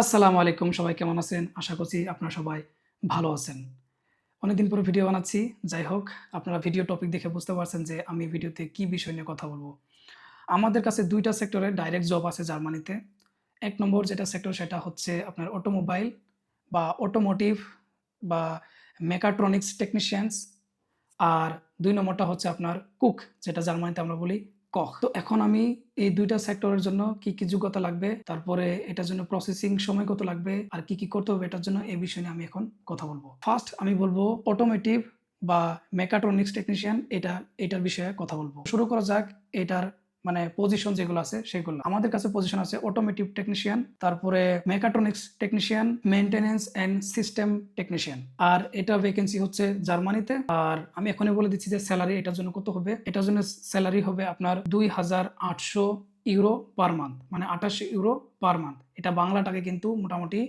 আসসালামু আলাইকুম। সবাই কেমন আছেন? আশা করছি আপনারা সবাই ভালো আছেন। অনেকদিন পরে ভিডিও বানাচ্ছি। যাই হোক, আপনারা ভিডিও টপিক দেখে বুঝতে পারছেন যে আমি ভিডিওতে কি বিষয় নিয়ে কথা বলব। আমাদের কাছে ২ টা সেক্টরে ডাইরেক্ট জব আছে জার্মানিতে। ১ নম্বর যেটা সেক্টর সেটা হচ্ছে আপনার অটোমোবাইল বা অটোমোটিভ বা মেকাট্রনিক্স টেকনিশিয়ানস। আর ২ নম্বরটা হচ্ছে আপনার কুক, যেটা জার্মানিতে আমরা বলি কখ। তো এখন আমি এই ২ টা সেক্টরের জন্য কি যোগ্যতা লাগবে, তারপরে এটার জন্য প্রসেসিং সময় কত লাগবে, আর কি করতে হবে এটার জন্য, এই বিষয় নিয়ে আমি এখন কথা বলব। ফার্স্ট আমি বলবো অটোমেটিভ বা মেকাট্রনিক্স টেকনিশিয়ান, এটার বিষয়ে কথা বলব। শুরু করা যাক এটার মানে পজিশন যেগুলো আছে সেগুলো। আমাদের কাছে পজিশন আছে অটোমেটিভ টেকনিশিয়ান, তারপরে mechatronics technician, maintenance and system technician. আর এটা ভ্যাকেন্সি হচ্ছে জার্মানিতে। আর আমি এখনই বলে দিচ্ছি যে স্যালারি এটার জন্য কত হবে। এটার জন্য স্যালারি হবে আপনার ২,৮০০ ইউরো পার মান্থ, মানে ২৮ ইউরো পার মান্থ। এটা বাংলা টাকায় কিন্তু মোটামুটি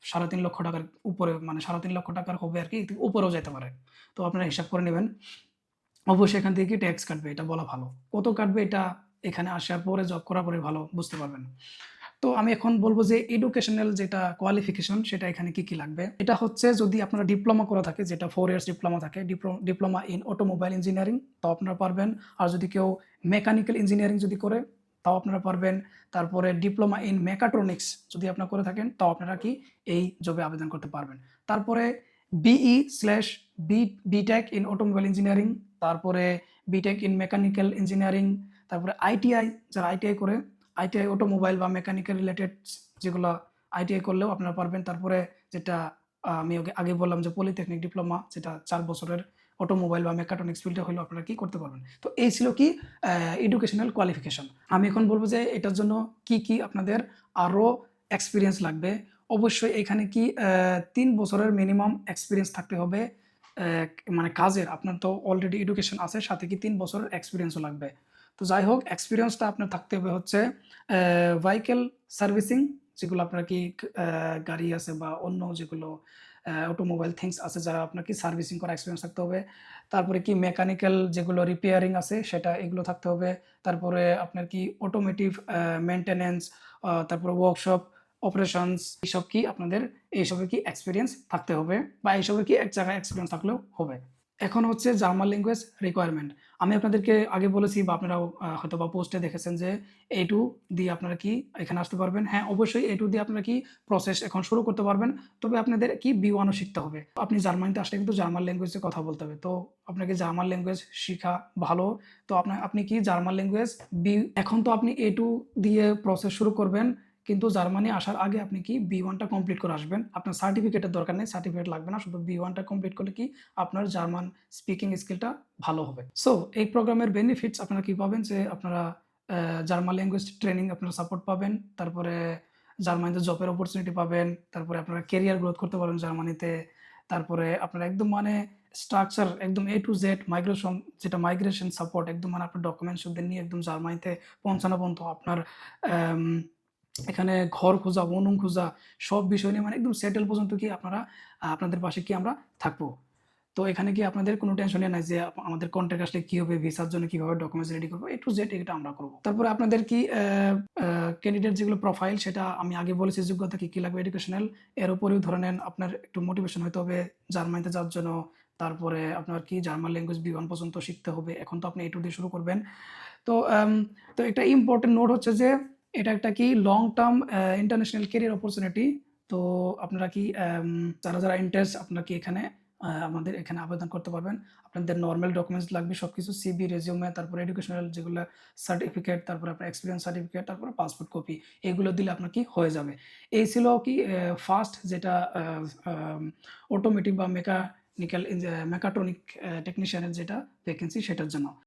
৩.৫ লক্ষ টাকার উপরে, মানে ৩.৫ লক্ষ টাকার হবে আরকি, উপরেও যেতে পারে। তো আপনারা হিসাব করে নিবেন। অবশ্যই এখান থেকে ট্যাক্স কাটবে, এটা বলা ভালো। কত কাটবে এটা এখানে আসার পরে, জব করার পরে ভালো বুঝতে পারবেন। তো আমি এখন বলব যে এডুকেশনাল যেটা কোয়ালিফিকেশন সেটা এখানে কি লাগবে। এটা হচ্ছে যদি আপনারা ডিপ্লোমা করা থাকে, যেটা 4 ইয়ার্স ডিপ্লোমা থাকে, ডিপ্লোমা ইন অটোমোবাইল ইঞ্জিনিয়ারিং, তাও আপনারা পারবেন। আর যদি কেউ মেকানিক্যাল ইঞ্জিনিয়ারিং যদি করে তাও আপনারা পারবেন। তারপরে ডিপ্লোমা ইন মেকাট্রনিক্স যদি আপনারা করে থাকেন তাও আপনারা এই জবে আবেদন করতে পারবেন। তারপরে বিটেক ইন অটোমোবাইল ইঞ্জিনিয়ারিং, তারপরে বিটেক ইন মেকানিক্যাল ইঞ্জিনিয়ারিং, তারপরে আইটিআই, যারা আইটিআই করে, আইটিআই অটোমোবাইল বা মেকানিক্যাল রিলেটেড যেগুলো আইটিআই করলেও আপনারা পারবেন। তারপরে যেটা আমি আগে বললাম যে পলিটেকনিক ডিপ্লোমা, যেটা ৪ বছরের অটোমোবাইল বা মেকাট্রনিক্স ফিল্ডে হলেও আপনারা করতে পারবেন। তো এই ছিল এডুকেশনাল কোয়ালিফিকেশন। আমি এখন বলব যে এটার জন্য কি আপনাদের আরও এক্সপেরিয়েন্স লাগবে। অবশ্যই এখানে ৩ বছরের মিনিমাম এক্সপেরিয়েন্স থাকতে হবে। মানে কাজের আপনার তো অলরেডি এডুকেশন আছে, সাথে ৩ বছরের এক্সপেরিয়েন্সও লাগবে। তো যাই হোক, এক্সপেরিয়েন্সটা আপনার থাকতে হবে হচ্ছে ভেহিকল সার্ভিসিং, যেগুলো আপনার গাড়ি আছে বা অন্য যেগুলো অটোমোবাইল থিংস আছে, যারা আপনার সার্ভিসিং করা এক্সপেরিয়েন্স থাকতে হবে। তারপরে মেকানিক্যাল যেগুলো রিপেয়ারিং আছে সেটা, এগুলো থাকতে হবে। তারপরে আপনার অটোমেটিভ মেইনটেন্যান্স, তারপরে ওয়ার্কশপ অপারেশনস, এইসব আপনাদের এইসবে এক্সপেরিয়েন্স থাকতে হবে, বা এইসবে এক জায়গায় এক্সপেরিয়েন্স থাকলেও হবে। এখন হচ্ছে জার্মান ল্যাঙ্গুয়েজ রিকোয়ারমেন্ট। আমি আপনাদেরকে আগে বলেছি বা আপনারাও হয়তোবা পোস্টে দেখেছেন যে A2 দিয়ে আপনারা এখানে আসতে পারবেন। হ্যাঁ, অবশ্যই A2 দিয়ে আপনারা প্রসেস এখন শুরু করতে পারবেন। তবে আপনাদের B1 ও শিখতে হবে। আপনি জার্মানিতে আসলে কিন্তু জার্মান ল্যাঙ্গুয়েজে কথা বলতে হবে। তো আপনাকে জার্মান ল্যাঙ্গুয়েজ শিখা ভালো। তো আপনি জার্মান ল্যাঙ্গুয়েজ এখন তো আপনি A2 দিয়ে প্রসেস শুরু করবেন। কিন্তু জার্মানি আসার আগে আপনি B1 টা কমপ্লিট করে আসবেন। আপনার সার্টিফিকেটের দরকার নেই, সার্টিফিকেট লাগবে না। শুধু B1 টা কমপ্লিট করলে আপনার জার্মান স্পিকিং স্কিলটা ভালো হবে। সো এই প্রোগ্রামের বেনিফিটস আপনারা পাবেন যে আপনারা জার্মান ল্যাঙ্গুয়েজ ট্রেনিং আপনারা সাপোর্ট পাবেন। তারপরে জার্মানিতে জবের অপরচুনিটি পাবেন। তারপরে আপনারা ক্যারিয়ার গ্রোথ করতে পারবেন জার্মানিতে। তারপরে আপনারা একদম মানে স্ট্রাকচার একদম A to Z migration support, একদম মানে আপনার ডকুমেন্টস ওদের নিয়ে একদম জার্মানিতে পৌঁছানো পর্যন্ত আপনার আম এখানে ঘর খোঁজা, ওনুম খোঁজা, সব বিষয় নিয়ে মানে একদম সেটেল পর্যন্ত আপনারা আপনাদের পাশে আমরা থাকবো। তো এখানে আপনাদের কোনো টেনশনই নাই যে আমাদের কন্ট্রাক্ট আসলে কি হবে, ভিসার জন্য কিভাবে ডকুমেন্টস রেডি করব, A to Z এটা আমরা করব। তারপরে আপনাদের ক্যান্ডিডেট যেগুলো প্রোফাইল, সেটা আমি আগে বলেছি যোগ্যতা কি লাগবে এডুকেশনাল। এর উপরেও ধরে নেন আপনার একটু মোটিভেশন হইতে হবে জার্মানিতে যাওয়ার জন্য। তারপরে আপনার জার্মান ল্যাঙ্গুয়েজ B1 পর্যন্ত শিখতে হবে। এখন তো আপনি A2 দিয়ে শুরু করবেন। তো তো একটা ইম্পর্টেন্ট নোট হচ্ছে যে এটা একটা long term international career opportunity. তো আপনারা যারা ইন্টারেস্ট, আপনারা এখানে আমাদের এখানে আবেদন করতে পারবেন। আপনাদের নরমাল ডকুমেন্টস লাগবে সবকিছু, সিভি, রেজিউমে, তারপরে এডুকেশনাল যেগুলো সার্টিফিকেট, তারপরে আপনার এক্সপেরিয়েন্স সার্টিফিকেট, তারপরে পাসপোর্ট কপি, এগুলো দিলে আপনার হয়ে যাবে। এই ছিল ফার্স্ট যেটা অটোমেটিক বা মেকাট্রনিক টেকনিশিয়ানের যেটা ভ্যাকেন্সি, সেটার জন্য।